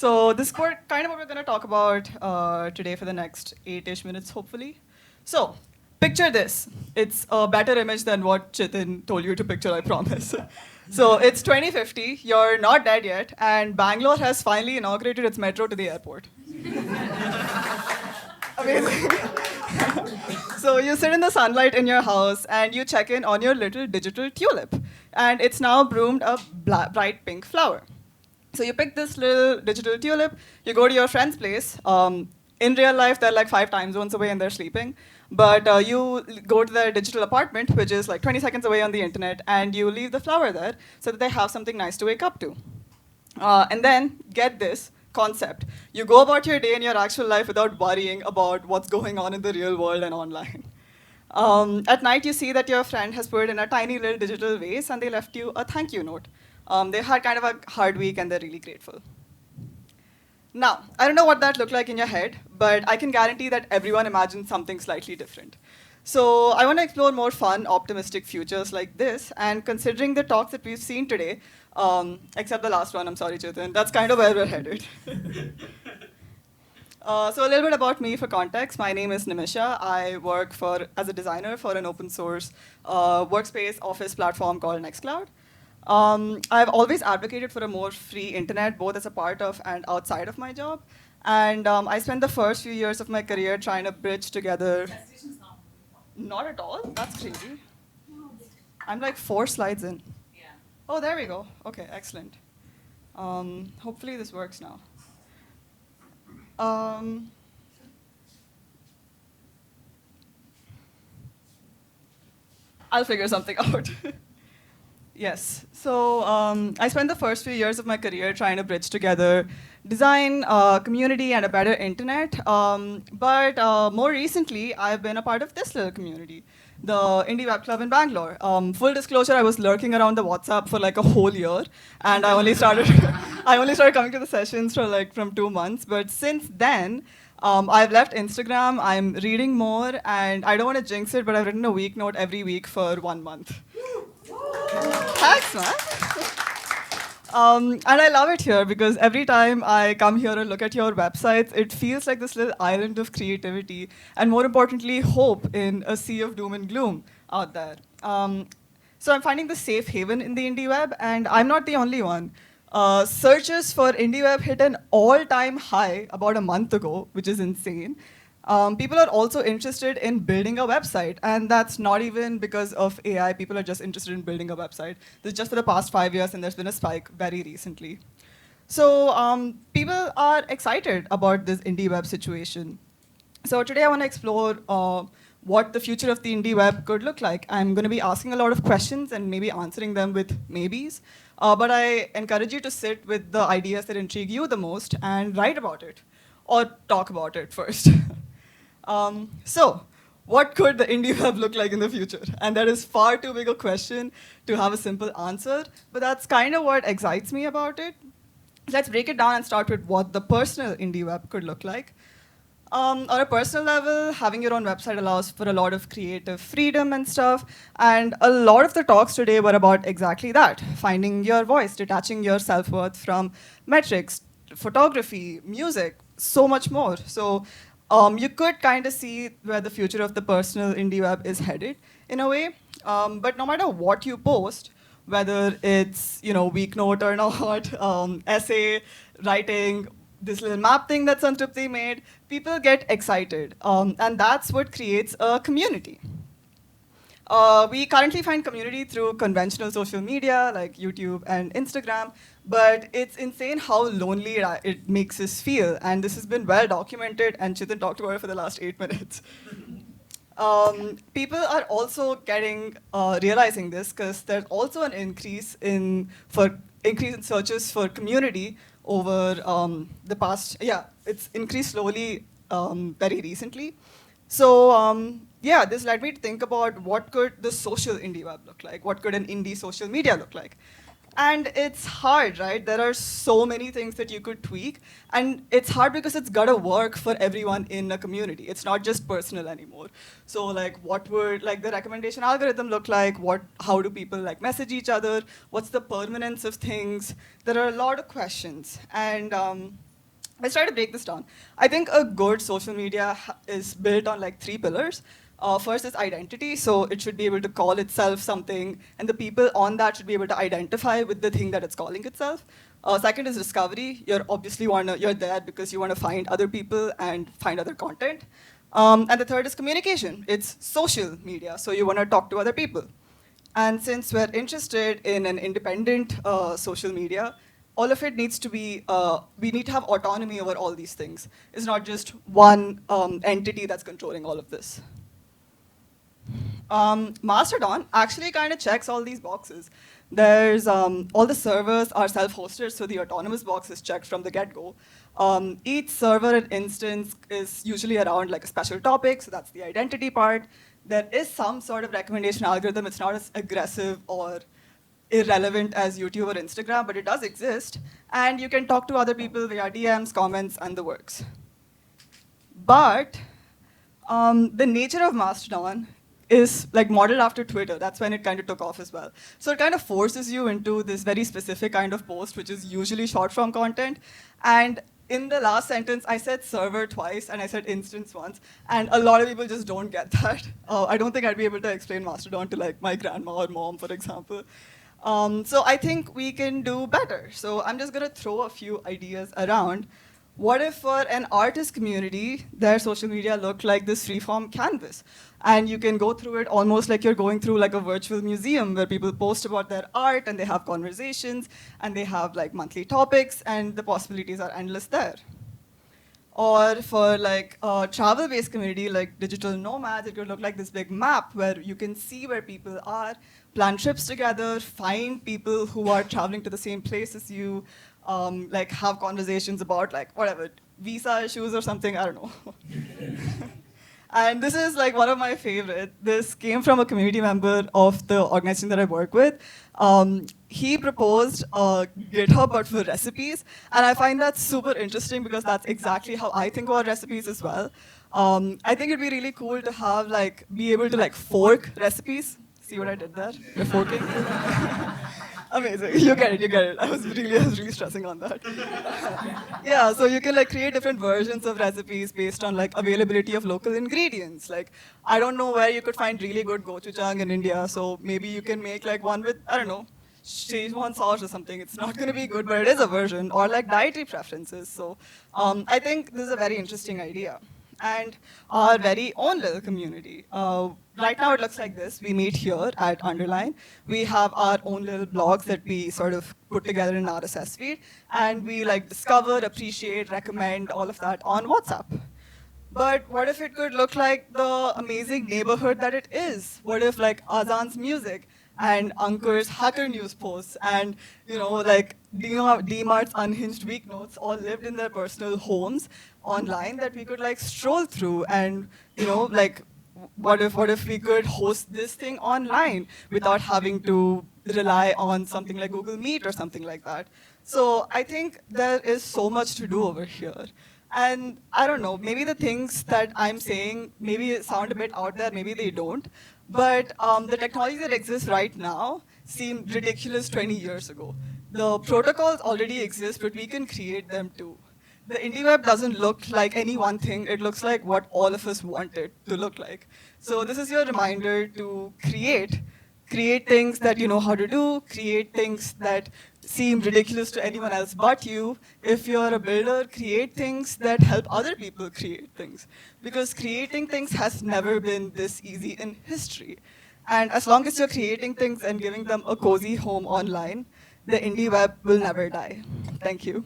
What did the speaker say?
So this is kind of what we're going to talk about today for the next 8-ish minutes, hopefully. So picture this. It's a better image than what Chitin told you to picture, I promise. So it's 2050, you're not dead yet, and Bangalore has finally inaugurated its metro to the airport. Amazing. So you sit in the sunlight in your house and you check in on your little digital tulip. And it's now bloomed a bright pink flower. So you pick this little digital tulip, you go to your friend's place. In real life, they're like 5 time zones away and they're sleeping. But you go to their digital apartment, which is like 20 seconds away on the internet, and you leave the flower there so that they have something nice to wake up to. And then, get this concept. You go about your day in your actual life without worrying about what's going on in the real world and online. At night, you see that your friend has put it in a tiny little digital vase and they left you a thank you note. They had kind of a hard week and they're really grateful. Now, I don't know what that looked like in your head, but I can guarantee that everyone imagines something slightly different. So I want to explore more fun, optimistic futures like this, and considering the talks that we've seen today, except the last one, I'm sorry, Chetan, that's kind of where we're headed. So a little bit about me for context. My name is Nimisha. I work as a designer for an open source workspace office platform called Nextcloud. I've always advocated for a more free internet, both as a part of and outside of my job. And I spent the first few years of my career trying to bridge together. Not at all. That's crazy. I'm like 4 slides in. Yeah. Oh, there we go. Okay, excellent. Hopefully this works now. I'll figure something out. Yes. So I spent the first few years of my career trying to bridge together design, community, and a better internet. But more recently, I've been a part of this little community, the IndieWebClub in Bangalore. Full disclosure, I was lurking around the WhatsApp for like a whole year, and I only started coming to the sessions from 2 months. But since then, I've left Instagram. I'm reading more, and I don't want to jinx it, but I've written a week note every week for 1 month. Thanks, man. And I love it here because every time I come here and look at your websites, it feels like this little island of creativity and, more importantly, hope in a sea of doom and gloom out there. So I'm finding the safe haven in the IndieWeb, and I'm not the only one. Searches for IndieWeb hit an all-time high about a month ago, which is insane. People are also interested in building a website, and that's not even because of AI. People are just interested in building a website. This is just for the past 5 years, and there's been a spike very recently. So people are excited about this IndieWeb situation. So today I want to explore what the future of the IndieWeb could look like. I'm going to be asking a lot of questions and maybe answering them with maybes. But I encourage you to sit with the ideas that intrigue you the most and write about it, or talk about it first. So, what could the IndieWeb look like in the future? And that is far too big a question to have a simple answer, but that's kind of what excites me about it. Let's break it down and start with what the personal IndieWeb could look like. On a personal level, having your own website allows for a lot of creative freedom and stuff, and a lot of the talks today were about exactly that, finding your voice, detaching your self-worth from metrics, photography, music, so much more. So you could kind of see where the future of the personal IndieWeb is headed in a way. But no matter what you post, whether it's week note or not, essay, writing, this little map thing that Santrupti made, people get excited. And that's what creates a community. We currently find community through conventional social media like YouTube and Instagram, but it's insane how lonely it makes us feel. And this has been well documented, and Chitan talked about it for the last 8 minutes. People are also realizing this because there's also an increase in searches for community over the past. Yeah, it's increased slowly very recently. So this led me to think about what could the social IndieWeb look like? What could an indie social media look like? And it's hard, right? There are so many things that you could tweak. And it's hard because it's got to work for everyone in a community. It's not just personal anymore. So what would the recommendation algorithm look like? How do people message each other? What's the permanence of things? There are a lot of questions. And Let's try to break this down. I think a good social media is built on like three pillars. First is identity, so it should be able to call itself something, and the people on that should be able to identify with the thing that it's calling itself. Second is discovery. You're there because you want to find other people and find other content. And the third is communication. It's social media, so you want to talk to other people. And since we're interested in an independent social media, all of it needs to be, we need to have autonomy over all these things. It's not just one entity that's controlling all of this. Mastodon actually kind of checks all these boxes. There's all the servers are self-hosted, so the autonomous box is checked from the get-go. Each server and instance is usually around like a special topic, so that's the identity part. There is some sort of recommendation algorithm. It's not as aggressive or irrelevant as YouTube or Instagram, but it does exist. And you can talk to other people via DMs, comments, and the works. But the nature of Mastodon is like modeled after Twitter. That's when it kind of took off as well. So it kind of forces you into this very specific kind of post, which is usually short form content. And in the last sentence, I said server twice and I said instance once. And a lot of people just don't get that. I don't think I'd be able to explain Mastodon to like my grandma or mom, for example. So I think we can do better. So I'm just going to throw a few ideas around. What if for an artist community, their social media looked like this freeform canvas? And you can go through it almost like you're going through like a virtual museum where people post about their art and they have conversations and they have like monthly topics and the possibilities are endless there. Or for like a travel-based community like digital nomads, it could look like this big map where you can see where people are, plan trips together, find people who are traveling to the same place as you, like have conversations about like whatever, visa issues or something, I don't know. And this is like one of my favorite. This came from a community member of the organization that I work with. He proposed a GitHub but for recipes, and I find that super interesting because that's exactly how I think about recipes as well. I think it'd be really cool to have like be able to like fork recipes. See what I did there? You're forking. Amazing. You get it. I was really stressing on that. Yeah, so you can like create different versions of recipes based on like availability of local ingredients. Like, I don't know where you could find really good gochujang in India, so maybe you can make like one with, I don't know, Szechuan sauce or something. It's not going to be good, but it is a version. Or like dietary preferences. So I think this is a very interesting idea. And our very own little community. Right now it looks like this. We meet here at Underline. We have our own little blogs that we sort of put together in an RSS feed. And we like discover, appreciate, recommend, all of that on WhatsApp. But what if it could look like the amazing neighborhood that it is? What if like Azan's music and Ankur's hacker news posts and like DMart's unhinged week notes all lived in their personal homes online that we could like stroll through and like what if we could host this thing online without having to rely on something like Google Meet or something like that. So I think there is so much to do over here. And I don't know, maybe the things that I'm saying maybe sound a bit out there, maybe they don't. But the technology that exists right now seemed ridiculous 20 years ago. The protocols already exist, but we can create them too. The IndieWeb doesn't look like any one thing. It looks like what all of us want it to look like. So this is your reminder to create things that you know how to do, create things that seem ridiculous to anyone else but you. If you're a builder, create things that help other people create things. Because creating things has never been this easy in history. And as long as you're creating things and giving them a cozy home online, the IndieWeb will never die. Thank you.